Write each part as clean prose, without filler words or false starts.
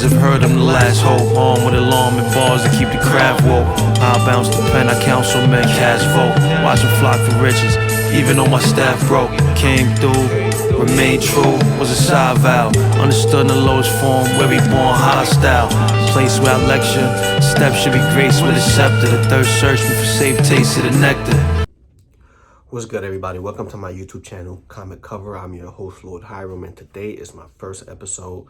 have heard I'm the last hope. Armed with alarm and bars to keep the craft woke. I bounce the pen, I count so many cast vote. Watch them flock for riches, even though my staff broke. Came through, remained true, was a side vow. Understood in the lowest form, where we born hostile. Place where I lecture, steps should be graced with a scepter. The third search me for safe taste of the nectar. What's good, everybody? Welcome to my YouTube channel, Comic Cover. I'm your host, Lord Hiram, and today is my first episode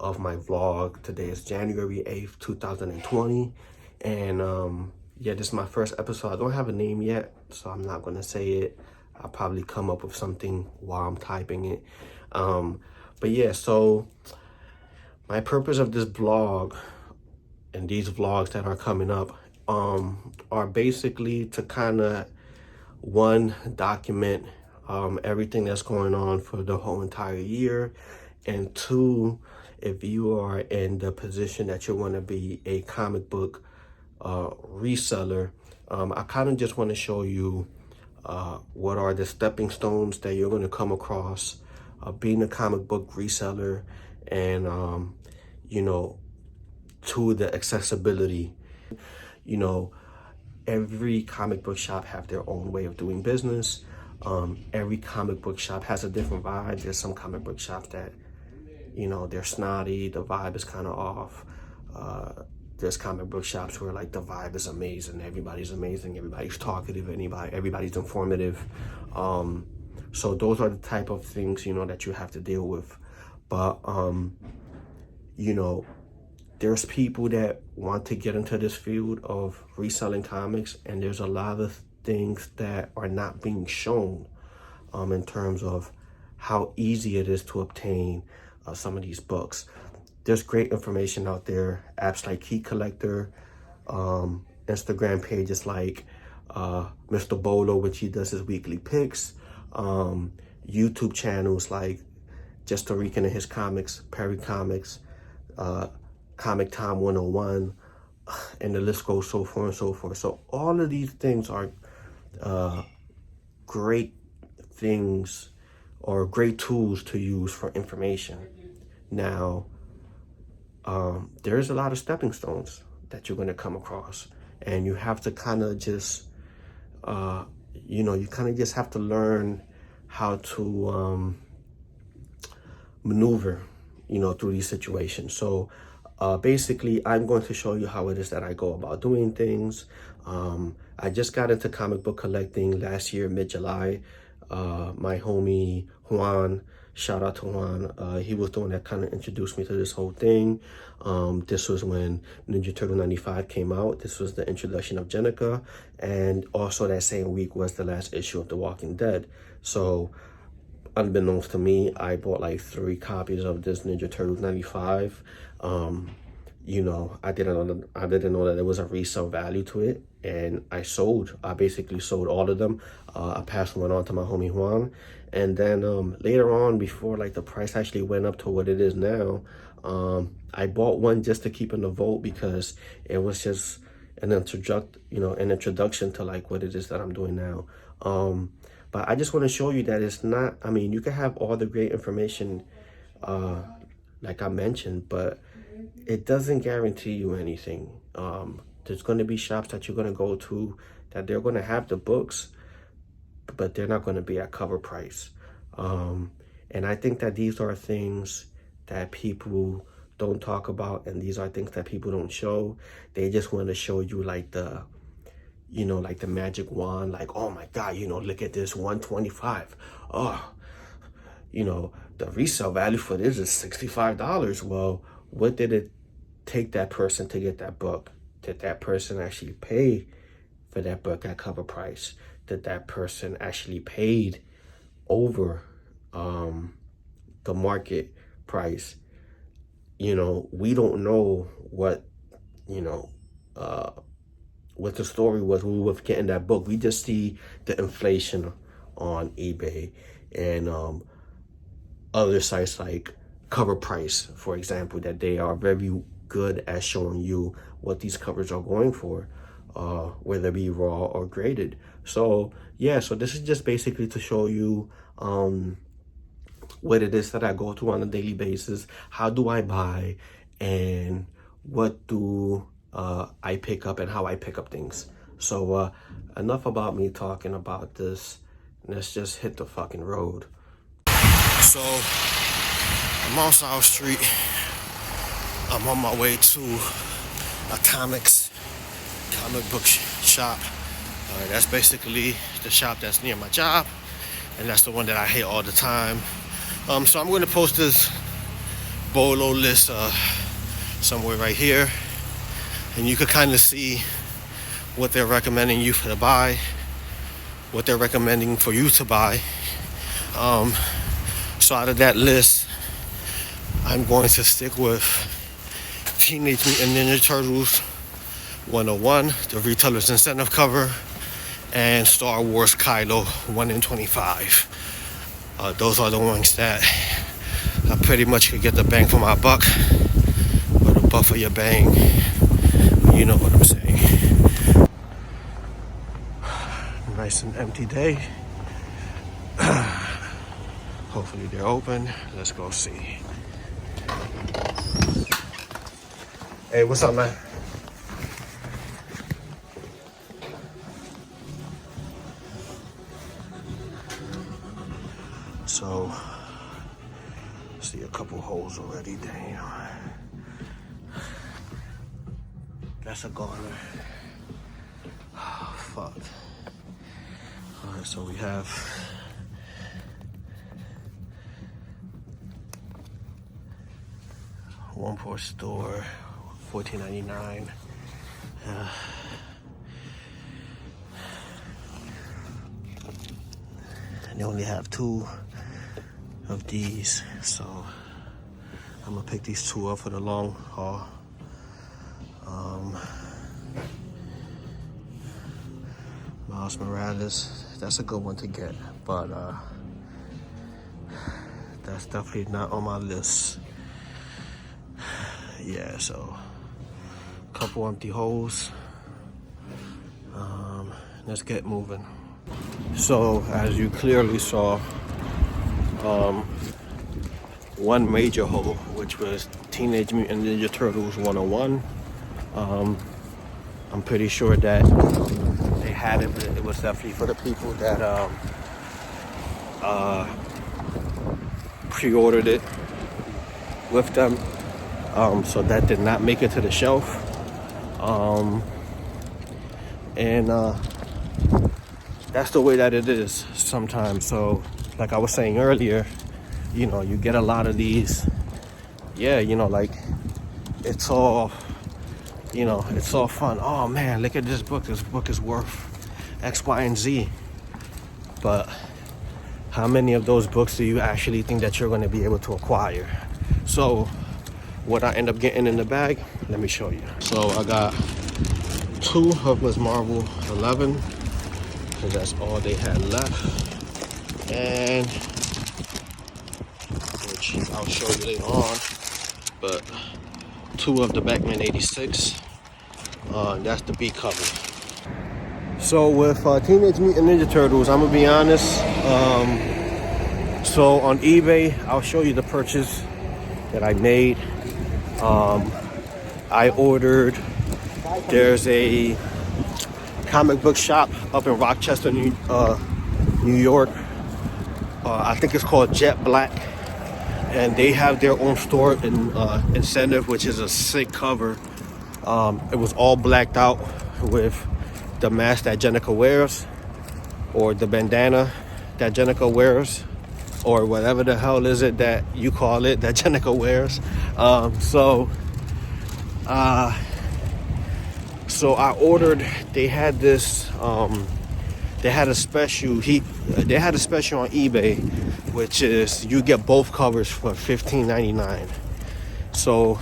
of my vlog. Today is January 8th, 2020, and yeah, this is my first episode. I don't have a name yet, so I'm not going to say it. I'll probably come up with something while I'm typing it. But yeah, so my purpose of this vlog and these vlogs that are coming up are basically to kind of document everything that's going on for the whole entire year, and two, if you are in the position that you want to be a comic book reseller, I kind of just want to show you what are the stepping stones that you're going to come across being a comic book reseller, and you know, to the accessibility. You know, every comic book shop have their own way of doing business. Every comic book shop has a different vibe. There's some comic book shops that, you know, they're snotty, the vibe is kind of off. There's comic book shops where like the vibe is amazing, everybody's amazing, everybody's talkative, everybody's informative. So those are the type of things, you know, that you have to deal with. But you know, there's people that want to get into this field of reselling comics, and there's a lot of things that are not being shown in terms of how easy it is to obtain some of these books. There's great information out there, apps like Key Collector, Instagram pages like Mr. Bolo, which he does his weekly picks, YouTube channels like Just a Rican and His Comics, Perry Comics, Comic Time 101, and the list goes so forth and so forth. So all of these things are great things or great tools to use for information. Now, there's a lot of stepping stones that you're going to come across, and you have to kind of just, you know, you kind of just have to learn how to maneuver, you know, through these situations. So basically, I'm going to show you how it is that I go about doing things. I just got into comic book collecting last year, mid-July. My homie Juan, shout out to Juan, he was the one that kind of introduced me to this whole thing. This was when Ninja Turtle 95 came out. This was the introduction of Jenica, and also that same week was the last issue of The Walking Dead. So unbeknownst to me, I bought like 3 copies of this Ninja Turtles 95. You know, I didn't know that there was a resale value to it, and I basically sold all of them. I passed one on to my homie Juan, and then later on, before like the price actually went up to what it is now, I bought one just to keep in the vault, because it was just an introduction to like what it is that I'm doing now. But I just want to show you that it's not, I mean, you can have all the great information like I mentioned, but it doesn't guarantee you anything. There's going to be shops that you're going to go to that they're going to have the books, but they're not going to be at cover price. And I think that these are things that people don't talk about, and these are things that people don't show. They just want to show you like the, you know, like the magic wand, like, oh my God, you know, look at this, 125. Oh, you know, the resale value for this is $65. Well, what did it take that person to get that book? Did that person actually pay for that book at cover price? Did that person actually paid over the market price? You know, we don't know what, you know, what the story was when we were getting that book. We just see the inflation on eBay and other sites like Cover Price, for example, that they are very good at showing you what these covers are going for, whether it be raw or graded. So yeah, so this is just basically to show you what it is that I go through on a daily basis. How do I buy? and what do I pick up and how I pick up things. So enough about me talking about this. Let's just hit the fucking road. So I'm on South Street. I'm on my way to a comic book shop. That's basically the shop that's near my job, and that's the one that I hate all the time. So I'm going to post this bolo list somewhere right here, and you could kind of see what they're recommending you to buy, what they're recommending for you to buy. So out of that list, I'm going to stick with Teenage Mutant Ninja Turtles 101, the Retailer's Incentive cover, and Star Wars Kylo 1 in 25. Those are the ones that I pretty much could get the bang for my buck, or the buck for your bang. You know what I'm saying. Nice and empty day. Hopefully they're open. Let's go see. Hey, what's up, man? So, see a couple holes already. Damn. That's a goner. Oh, fuck. Alright, so we have one per store, $14.99. And they only have 2 of these, so I'm gonna pick these 2 up for the long haul. Miles Morales, that's a good one to get, but that's definitely not on my list. Yeah, so a couple empty holes. Let's get moving. So as you clearly saw, one major hole, which was Teenage Mutant Ninja Turtles 101. I'm pretty sure that they had it, but it was definitely for the people that pre-ordered it with them. So that did not make it to the shelf. And that's the way that it is sometimes. So like I was saying earlier, you know, you get a lot of these. Yeah, you know, like it's all, you know, it's all fun. Oh man, look at this book. This book is worth X, Y, and Z. But how many of those books do you actually think that you're going to be able to acquire? So what I end up getting in the bag, let me show you. So I got 2 of Ms. Marvel 11, so that's all they had left, and which I'll show you later on, but 2 of the Batman 86, that's the B cover. So with Teenage Mutant Ninja Turtles, I'm gonna be honest, so on eBay, I'll show you the purchase that I made. I ordered, there's a comic book shop up in Rochester, New York. I think it's called Jet Black, and they have their own store in Incentive, which is a sick cover. It was all blacked out with the mask that Jenica wears, or the bandana that Jenica wears, or whatever the hell is it that you call it that Jenica wears. So I ordered, they had this, they had a special, they had a special on eBay, which is you get both covers for $15.99. So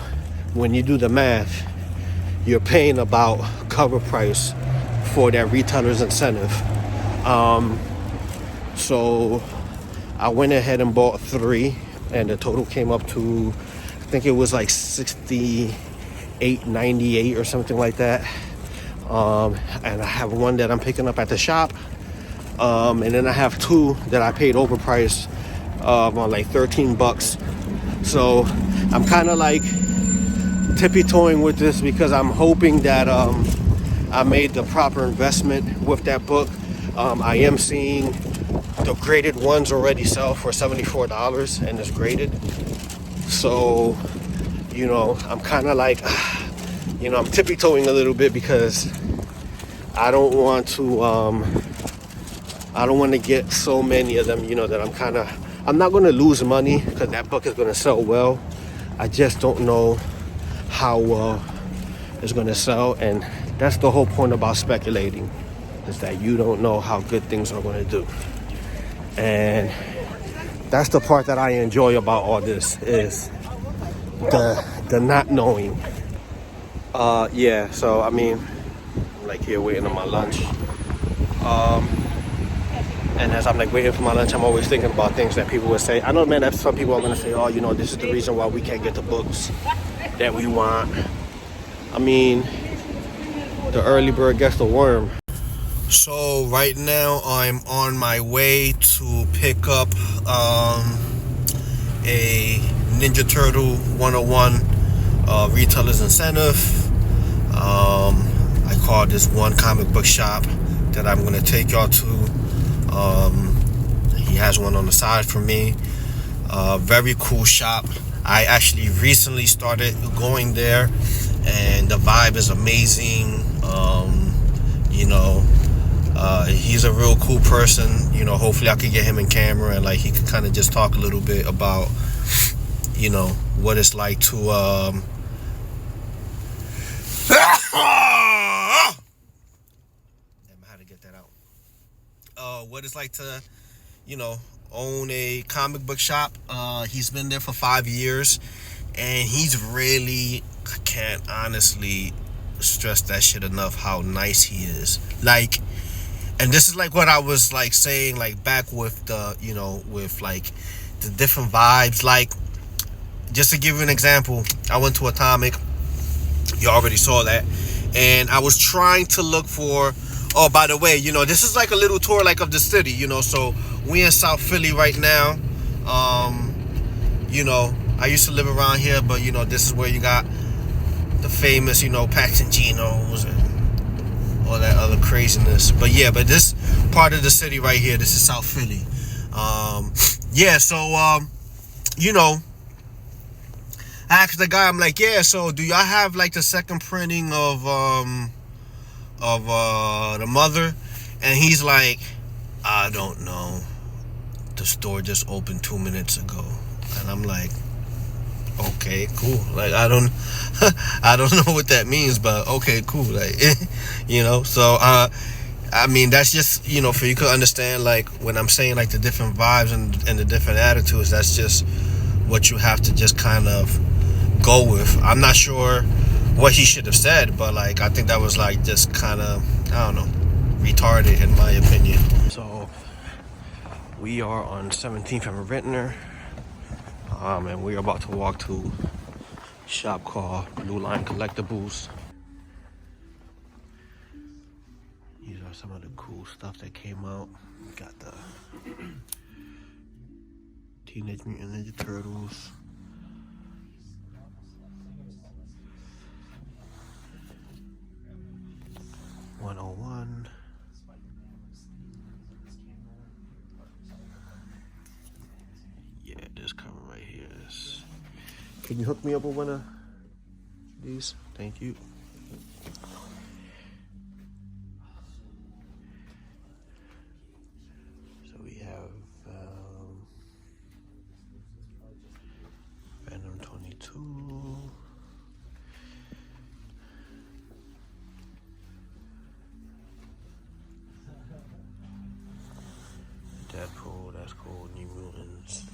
when you do the math, you're paying about cover price for that retailer's incentive. So I went ahead and bought 3, and the total came up to, I think it was like $68.98 or something like that. And I have 1 that I'm picking up at the shop, and then I have 2 that I paid overpriced on like $13. So I'm kind of like tippy-toeing with this because I'm hoping that I made the proper investment with that book. I am seeing the graded ones already sell for $74 and it's graded. So, you know, I'm kind of like, you know, I'm tippy-toeing a little bit because I don't want to get so many of them, you know, that I'm not going to lose money because that book is going to sell well. I just don't know how well it's going to sell. And that's the whole point about speculating, is that you don't know how good things are going to do. And that's the part that I enjoy about all this, is the not knowing. Yeah, so I mean, I'm like here waiting on my lunch. And as I'm like waiting for my lunch, I'm always thinking about things that people would say. I know, man, that some people are going to say, oh, you know, this is the reason why we can't get the books that we want. I mean, the early bird gets the worm. So right now I'm on my way to pick up a Ninja Turtle 101 retailer's incentive. I called this one comic book shop that I'm going to take y'all to. He has one on the side for me. Very cool shop. I actually recently started going there, and the vibe is amazing. You know, he's a real cool person. You know, hopefully I could get him in camera and like he could kind of just talk a little bit about, you know, what it's like to how to get that out. What it's like to, you know, own a comic book shop. He's been there for 5 years, and he's really, I can't honestly stress that shit enough how nice he is. Like, and this is like what I was like saying like back with the, you know, with like the different vibes. Like, just to give you an example, I went to Atomic. You already saw that. And I was trying to look for, oh, by the way, you know, this is like a little tour like of the city, you know. So we in South Philly right now. You know, I used to live around here, but you know, this is where you got the famous, you know, Pax and Geno's and all that other craziness. But yeah, but this part of the city right here, this is South Philly. Yeah, so you know, I asked the guy, I'm like, yeah, so do y'all have like the second printing of the Mother? And he's like, I don't know, the store just opened 2 minutes ago. And I'm like, okay, cool. Like, I don't know what that means, but okay, cool. Like, you know, so I mean, that's just, you know, for you to understand, like, when I'm saying like the different vibes and the different attitudes, that's just what you have to just kind of go with. I'm not sure what he should have said, but like, I think that was like just kind of, I don't know, retarded in my opinion. So we are on 17th and Ventnor, and we're about to walk to a shop called Blue Line Collectibles. These are some of the cool stuff that came out. Got the Teenage Mutant Ninja Turtles. #101. Yeah, this cover right here is. Can you hook me up with one of these? Thank you. So we have Venom 22. Deadpool, that's cool. New Mutants.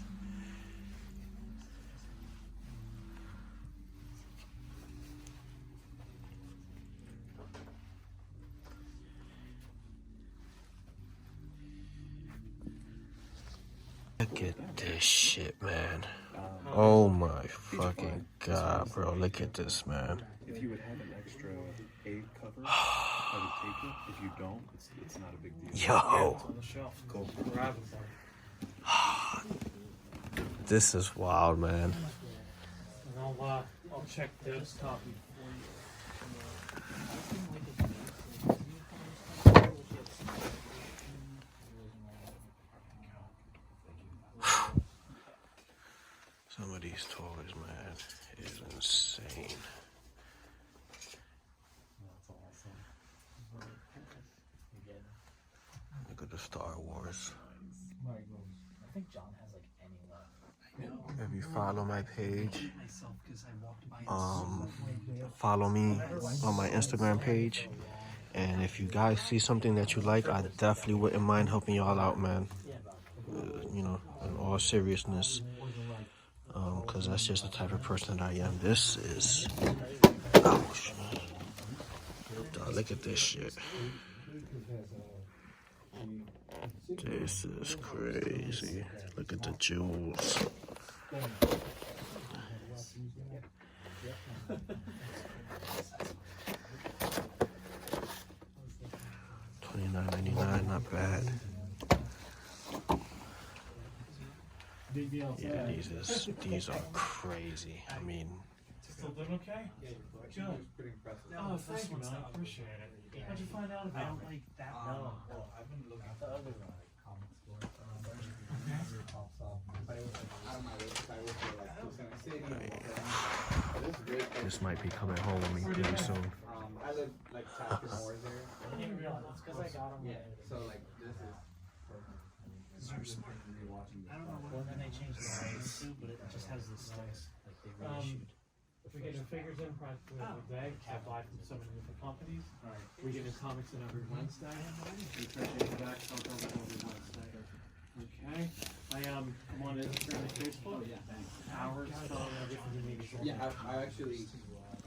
Look at this shit, man. Oh my fucking god, bro. Look at this, man. If you would have an extra aid cover, I would take it. If you don't, it's not a big deal. Yo. Yeah, it's on the shelf. Go grab it. This is wild, man. No, I'll check desktop. Some of these toys, man, is insane. Look at the Star Wars. I think John has like any left. If you follow my page, follow me on my Instagram page. And if you guys see something that you like, I definitely wouldn't mind helping y'all out, man. You know, in all seriousness. Because that's just the type of person that I am. This is... Ouch. Look at this shit. This is crazy. Look at the jewels. $29.99, not bad. Yeah, these are crazy. I mean, Still doing okay? Good. Oh, thank you, man. I appreciate it. How'd you find out about it? That no. Well, I've been looking at the other comics for this might be coming home with me pretty soon. I live like chapter more there. I didn't realize it's because I got them. Yeah. So like this is. I don't know when they changed the rights to, but it just has this slice like they reissued. We get new figures in practically every day. I buy from so many different companies. We get new comics in every Wednesday. Okay. I'm on Instagram and Facebook. Yeah, thanks. Hours, telling everything you need. Yeah, I actually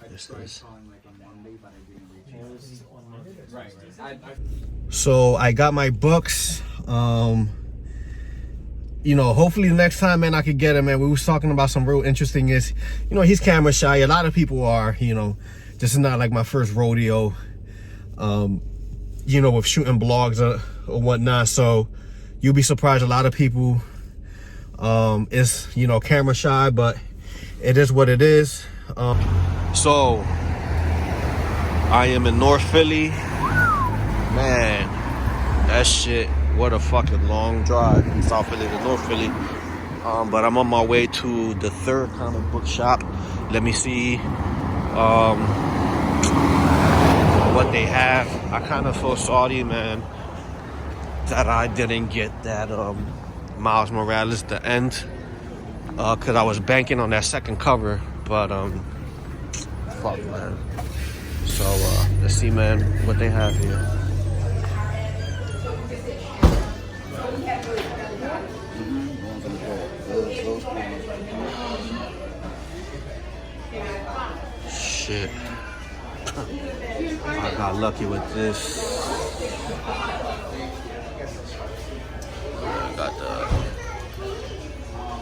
This tried is... calling like on Monday, but I didn't reach you. Right. So I got my books. You know, hopefully the next time, man, I could get him, man. We was talking about some real interesting is, you know, he's camera shy. A lot of people are, you know. This is not like my first rodeo, you know, with shooting blogs or whatnot. So you'll be surprised. A lot of people is, you know, camera shy, but it is what it is. So I am in North Philly. Man, that shit. What a fucking long drive from South Philly to North Philly. But I'm on my way to the third comic book shop. Let me see what they have. I kind of feel sorry, man, that I didn't get that Miles Morales, the end. Because I was banking on that second cover. But, fuck, man. So, let's see, man, what they have here. Shit. I got lucky with this. I got the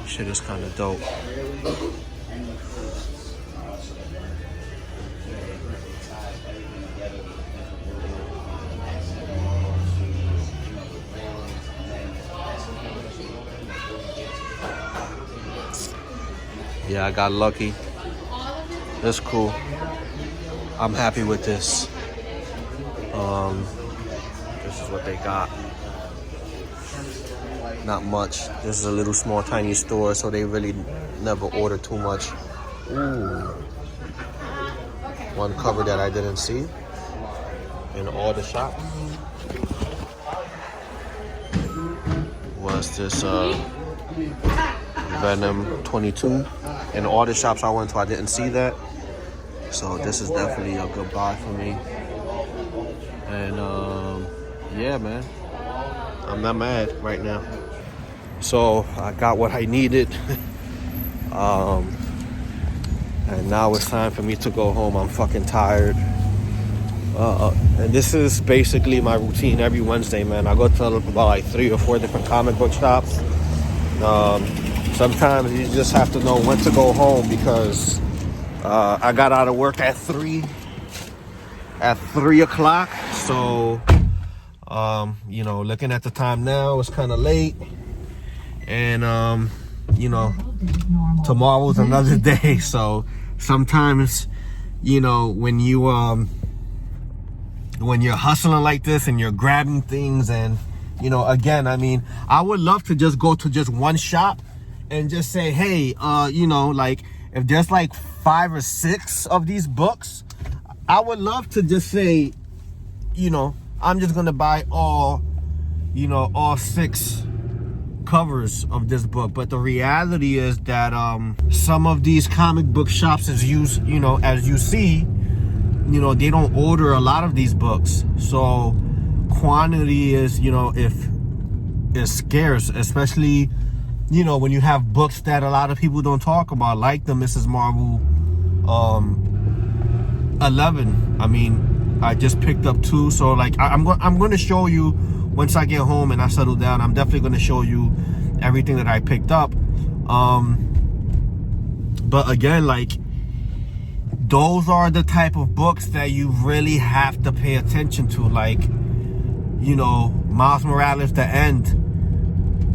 shit is kind of dope. Yeah, I got lucky. That's cool. I'm happy with this. This is what they got. Not much. This is a little small, tiny store, so they really never order too much. Ooh. One cover that I didn't see in all the shops was this Venom 22. In all the shops I went to, I didn't see that. So this is definitely a good buy for me. And yeah, man, I'm not mad right now. So I got what I needed. And now it's time for me to go home. I'm fucking tired. And this is basically my routine every Wednesday, man. I go to about like 3 or 4 different comic book shops. Sometimes you just have to know when to go home because I got out of work at 3 o'clock. So, you know, looking at the time now, it's kind of late. And, you know, tomorrow's another day. So sometimes, you know, when you're hustling like this and you're grabbing things, and, you know, again, I mean, I would love to just go to just one shop and just say, hey, you know, like, if there's like 5 or 6 of these books, I would love to just say, you know, I'm just gonna buy all 6 covers of this book. But the reality is that some of these comic book shops, as you see, you know, they don't order a lot of these books, so quantity is, you know, is scarce, especially, you know, when you have books that a lot of people don't talk about, like the Mrs. Marvel 11. I mean, I just picked up 2, so like I'm going to show you once I get home and I settle down. I'm definitely going to show you everything that I picked up. But again, like, those are the type of books that you really have to pay attention to. Like, you know, Miles Morales, The End.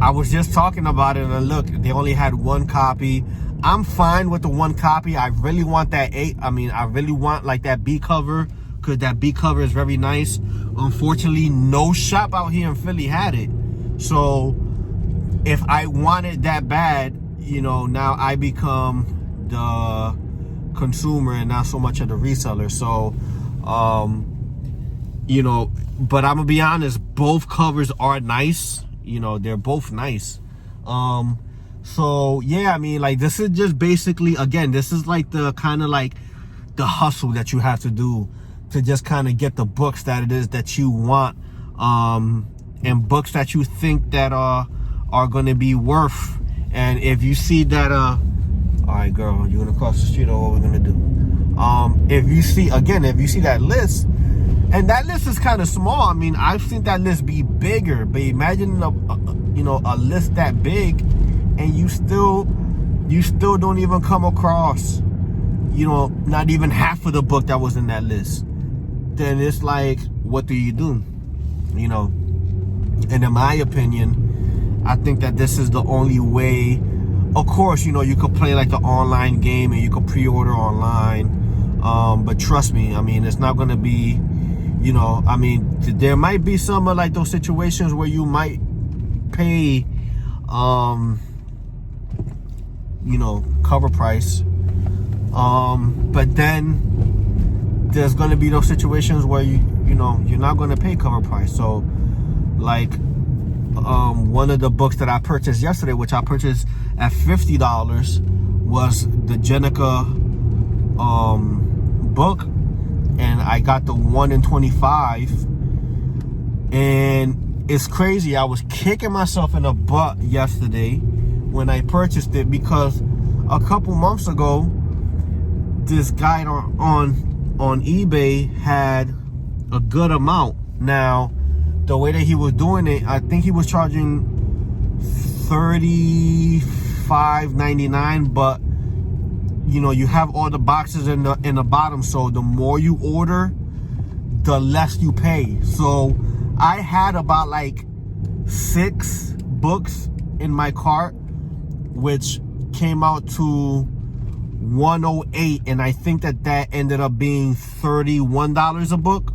I was just talking about it, and look, they only had 1 copy. I'm fine with the 1 copy. I really want that I really want like that B cover, because that B cover is very nice. Unfortunately, no shop out here in Philly had it. So if I want it that bad, you know, now I become the consumer and not so much of the reseller. So you know, but I'm gonna be honest, both covers are nice. You know, they're both nice. So yeah, I mean, like, this is just basically, again, this is like the kind of like the hustle that you have to do to just kind of get the books that it is that you want, and books that you think that are going to be worth. And if you see that all right, girl, you're gonna cross the street, or what we're gonna do? If you see that list, and that list is kind of small. I mean, I've seen that list be bigger, but imagine a list that big, and you still don't even come across, you know, not even half of the book that was in that list. Then it's like, what do? You know? And in my opinion, I think that this is the only way. Of course, you know, you could play like the online game and you could pre-order online, but trust me, I mean, it's not gonna be, you know, I mean, there might be some of like those situations where you might pay, you know, cover price, but then there's gonna be those situations where you know, you're not gonna pay cover price. So like, one of the books that I purchased yesterday, which I purchased at $50, was the Jenica book, and I got the 1 in 25. And it's crazy, I was kicking myself in the butt yesterday when I purchased it, because a couple months ago, this guy on eBay had a good amount. Now, the way that he was doing it, I think he was charging $35.99, but you know, you have all the boxes in the bottom, so the more you order, the less you pay. So I had about like 6 books in my cart, which came out to $108, and I think that ended up being $31 a book.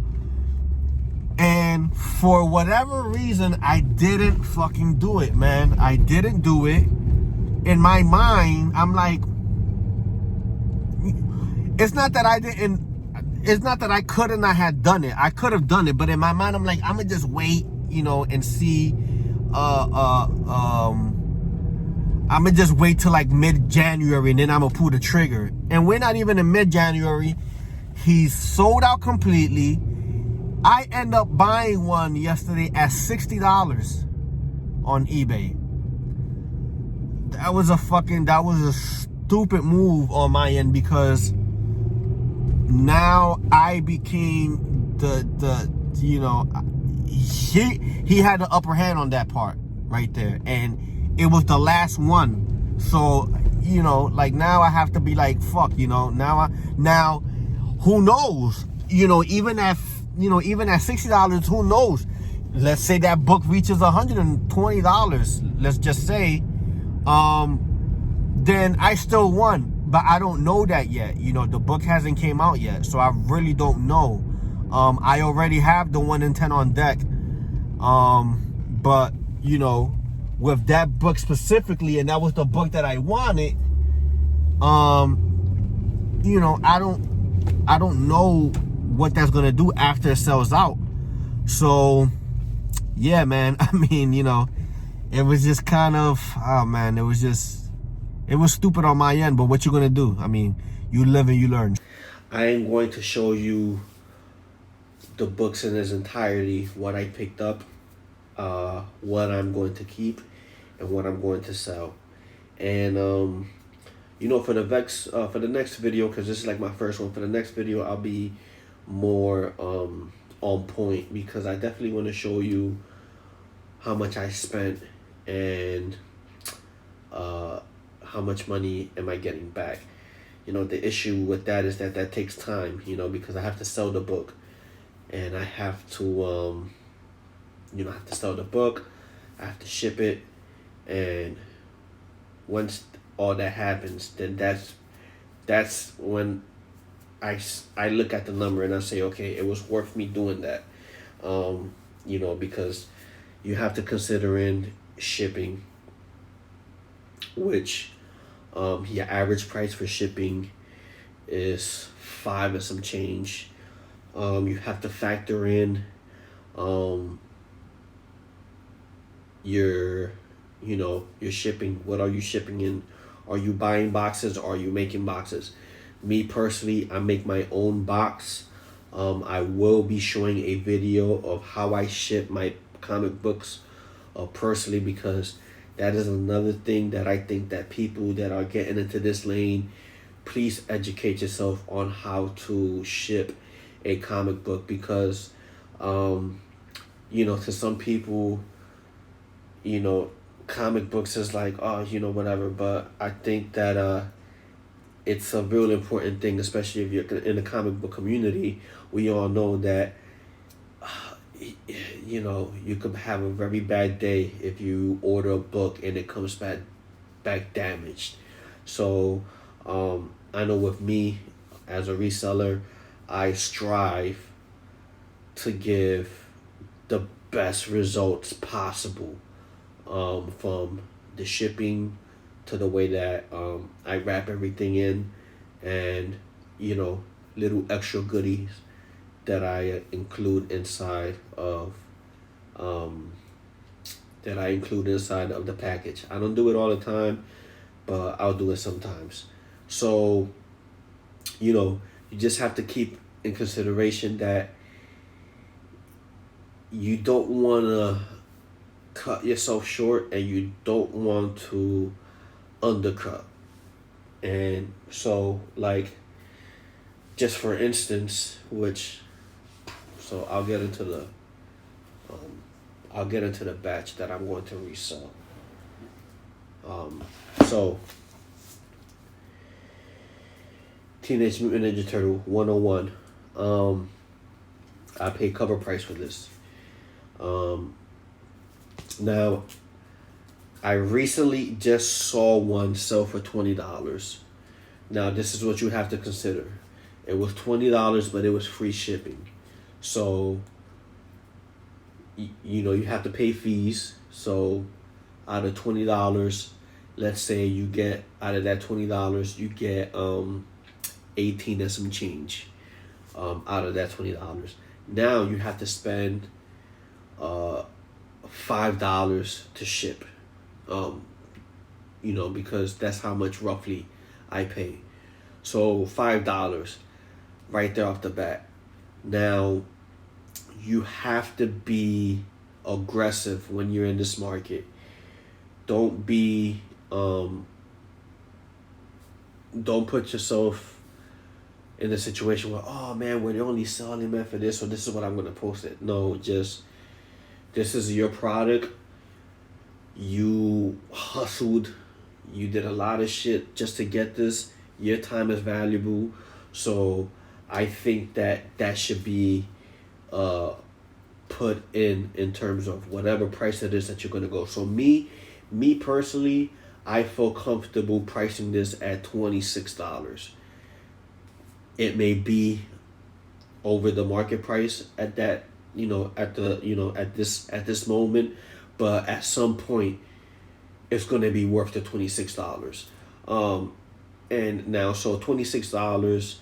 And for whatever reason, I didn't fucking do it, man. I didn't do it. In my mind, I'm like, it's not that I couldn't have had done it. I could have done it, but in my mind, I'm like, I'm gonna just wait, you know, and see. I'm gonna just wait till like mid-January, and then I'm gonna pull the trigger. And we're not even in mid-January. He's sold out completely. I end up buying one yesterday at $60 on eBay. That was a stupid move on my end, because now I became the you know, he had the upper hand on that part right there, and it was the last one. So, you know, like, now I have to be like, fuck, you know, now who knows, you know, even at $60, who knows? Let's say that book reaches $120, let's just say, then I still won. but I don't know that yet. You know, the book hasn't came out yet, so I really don't know. I already have the 1 in 10 on deck. But you know, with that book specifically, and that was the book that I wanted, you know, I don't know what that's gonna do after it sells out. So yeah, man, I mean, you know, it was just kind of, oh man, it was stupid on my end, but what you gonna do? I mean, you live and you learn. I am going to show you the books in its entirety, what I picked up, what I'm going to keep, and what I'm going to sell. And you know, for the next video, because this is like my first one, for the next video I'll be more on point, because I definitely want to show you how much I spent and how much money am I getting back. You know, the issue with that is that takes time, you know, because I have to sell the book, and I have to you know, I have to sell the book, I have to ship it, and once all that happens, then that's when I look at the number and I say, okay, it was worth me doing that. You know, because you have to consider in shipping, which your average price for shipping is $5 and some change. You have to factor in your shipping. What are you shipping in? Are you buying boxes, or are you making boxes? Me personally, I make my own box. I will be showing a video of how I ship my comic books personally, because that is another thing that I think that people that are getting into this lane, please educate yourself on how to ship a comic book, because you know, to some people, you know, comic books is like, oh, you know, whatever, but I think that it's a real important thing, especially if you're in the comic book community. We all know that you know, you could have a very bad day if you order a book and it comes back damaged. So I know with me as a reseller, I strive to give the best results possible, from the shipping to the way that I wrap everything in, and you know, little extra goodies that I include inside of the package. I don't do it all the time, but I'll do it sometimes. So, you know, you just have to keep in consideration that you don't want to cut yourself short, and you don't want to undercut. And so, like, just for instance, so I'll get into the batch that I'm going to resell. So Teenage Mutant Ninja Turtle 101. I paid cover price for this. Now, I recently just saw one sell for $20. Now, this is what you have to consider. It was $20, but it was free shipping. So, you know, you have to pay fees. So, out of $20, let's say you get, out of that $20, you get 18 and some change out of that $20. Now, you have to spend $5 to ship. You know, because that's how much roughly I pay. So $5 right there off the bat. Now, you have to be aggressive when you're in this market. Don't be don't put yourself in a situation where, oh man, we're only selling it for this, so this is what I'm gonna post it. No, just, this is your product. You hustled, you did a lot of shit just to get this. Your time is valuable. So I think that should be put in terms of whatever price it is that you're going to go. So me personally, I feel comfortable pricing this at $26. It may be over the market price at that, at this moment, but at some point it's going to be worth the $26. And now, so $26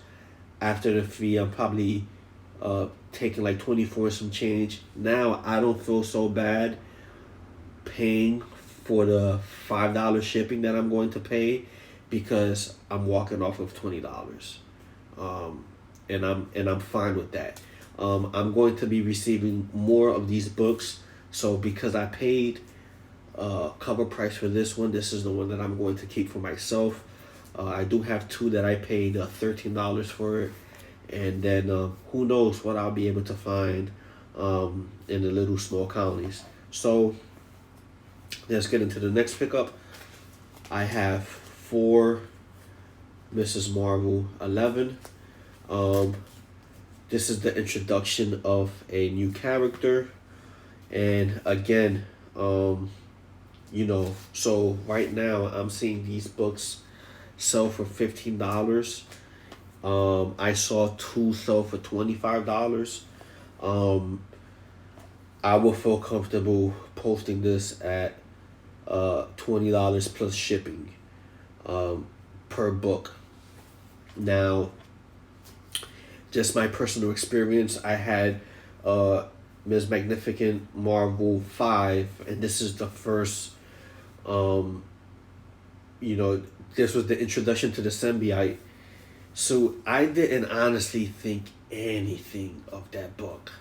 after the fee, I'm probably taking like 24 and some change. Now I don't feel so bad paying for the $5 shipping that I'm going to pay, because I'm walking off of $20. And I'm fine with that. I'm going to be receiving more of these books, so because I paid cover price for this one, this is the one that I'm going to keep for myself. I do have two that I paid $13 for it, and then who knows what I'll be able to find in the little small counties. So let's get into the next pickup. I have 4 Mrs. Marvel 11. This is the introduction of a new character, and again, so right now I'm seeing these books sell for $15. I saw 2 sell for $25. I will feel comfortable posting this at $20 plus shipping per book. Now, just my personal experience, I had Ms. Magnificent Marvel 5, and this is the first, this was the introduction to the symbiote. So I didn't honestly think anything of that book.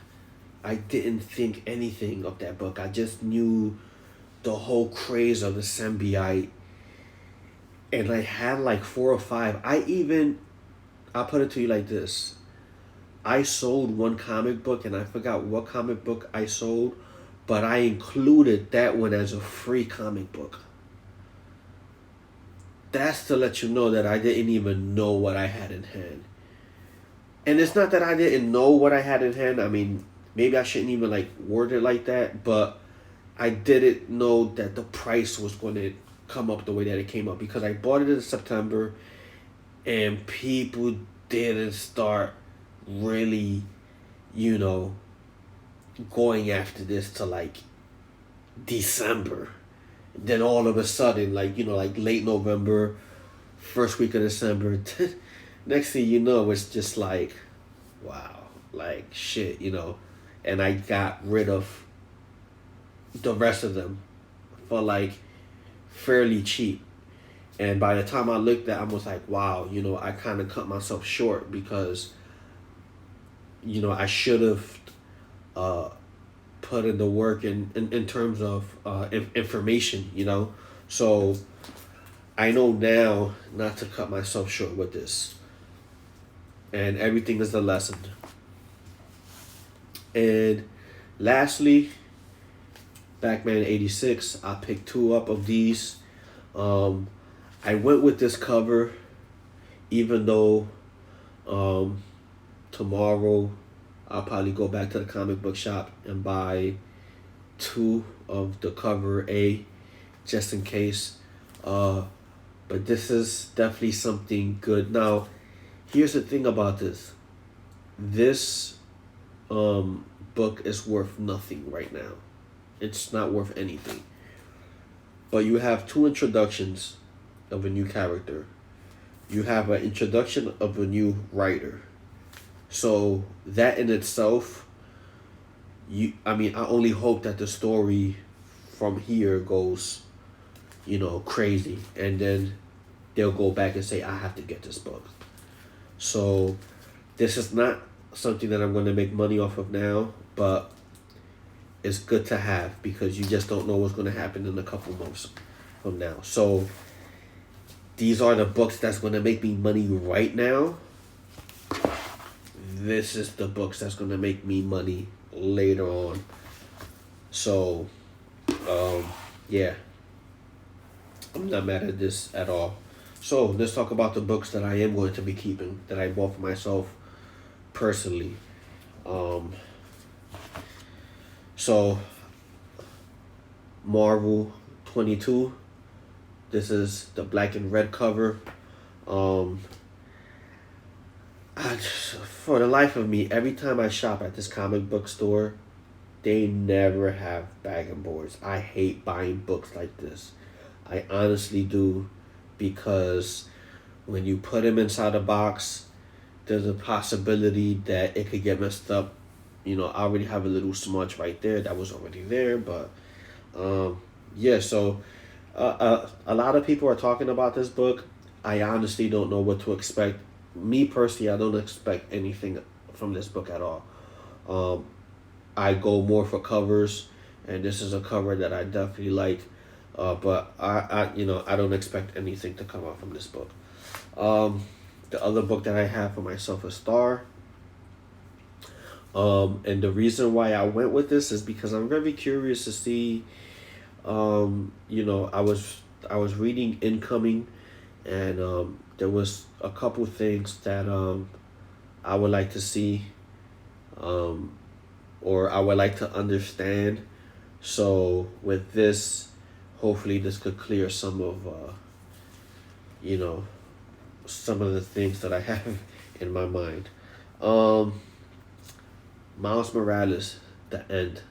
I didn't think anything of that book. I just knew the whole craze of the symbiote. And I had like 4 or 5. I'll put it to you like this. I sold one comic book, and I forgot what comic book I sold, but I included that one as a free comic book. That's to let you know that I didn't even know what I had in hand. And it's not that I didn't know what I had in hand. I mean, maybe I shouldn't even like word it like that, but I didn't know that the price was going to come up the way that it came up, because I bought it in September and people didn't start really, going after this to like December. Then all of a sudden, like late November, first week of December, next thing you know, it's just like, wow, like shit, and I got rid of the rest of them for like fairly cheap. And by the time I looked at it, I was like, wow, I kind of cut myself short, because I should have put in the work in terms of information, So I know now not to cut myself short with this. And everything is a lesson. And lastly, Batman 86, I picked 2 up of these. I went with this cover, even though tomorrow I'll probably go back to the comic book shop and buy 2 of the cover A, just in case. But this is definitely something good. Now, here's the thing about this. This book is worth nothing right now. It's not worth anything. But you have 2 introductions of a new character. You have an introduction of a new writer. So that in itself, I only hope that the story from here goes, crazy. And then they'll go back and say, I have to get this book. So this is not something that I'm going to make money off of now, but it's good to have, because you just don't know what's going to happen in a couple months from now. So these are the books that's going to make me money right now. This is the books that's going to make me money later on. So, yeah. I'm not mad at this at all. So, let's talk about the books that I am going to be keeping, that I bought for myself personally. So, Marvel 22. This is the black and red cover. For the life of me, every time I shop at this comic book store, they never have bag and boards. I hate buying books like this. I honestly do, because when you put them inside a box, there's a possibility that it could get messed up. I already have a little smudge right there that was already there, but yeah. So a lot of people are talking about this book. I honestly don't know what to expect. Me personally, I don't expect anything from this book at all. I go more for covers, and this is a cover that I definitely like. But I don't expect anything to come out from this book. The other book that I have for myself is Star. And the reason why I went with this is because I'm very curious to see. I was reading Incoming, and there was a couple things that I would like to see, or I would like to understand. So with this, hopefully this could clear some of some of the things that I have in my mind. Miles Morales, The End.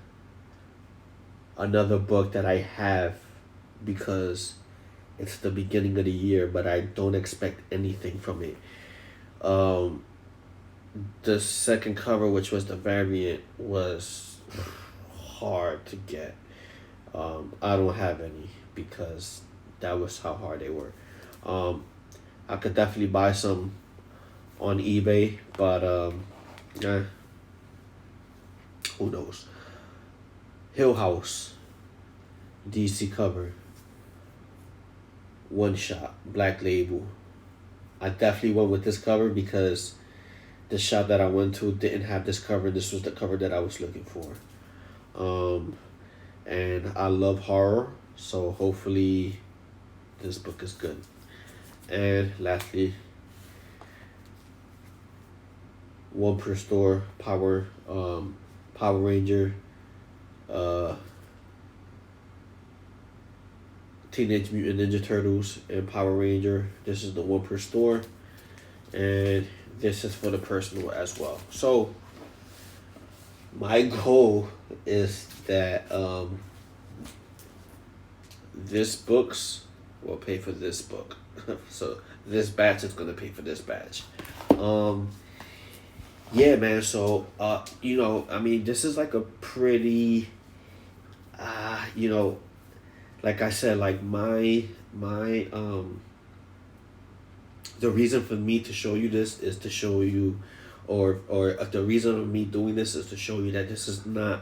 Another book that I have because it's the beginning of the year, but I don't expect anything from it. The second cover, which was the variant, was hard to get. I don't have any because that was how hard they were. I could definitely buy some on eBay, but who knows? Hill House, DC cover, one shot, black label. I definitely went with this cover because the shop that I went to didn't have this cover. This was the cover that I was looking for. And I love horror, so hopefully this book is good. And lastly, one per store, Power Ranger, Teenage Mutant Ninja Turtles, and Power Ranger. This is the one per store, and this is for the personal as well. So my goal is that this books will pay for this book. So this batch is gonna pay for this batch. Yeah, man. So this is like a pretty like I said, like my the reason for me to show you this is to show you, or the reason of me doing this is to show you that this is not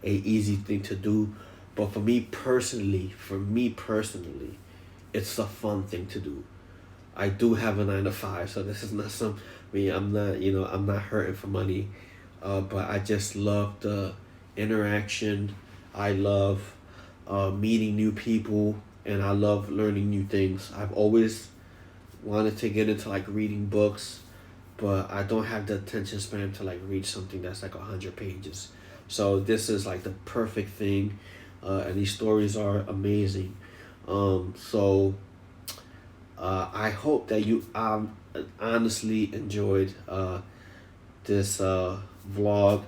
a easy thing to do. But for me personally, it's a fun thing to do. I do have a 9 to 5, so this is not I'm not hurting for money. But I just love the interaction. I love meeting new people, and I love learning new things. I've always wanted to get into like reading books, but I don't have the attention span to like read something that's like 100 pages. So this is like the perfect thing, and these stories are amazing. So I hope that you honestly enjoyed this vlog.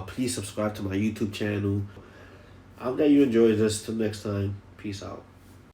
Please subscribe to my YouTube channel. I hope that you enjoyed this. Till next time, peace out.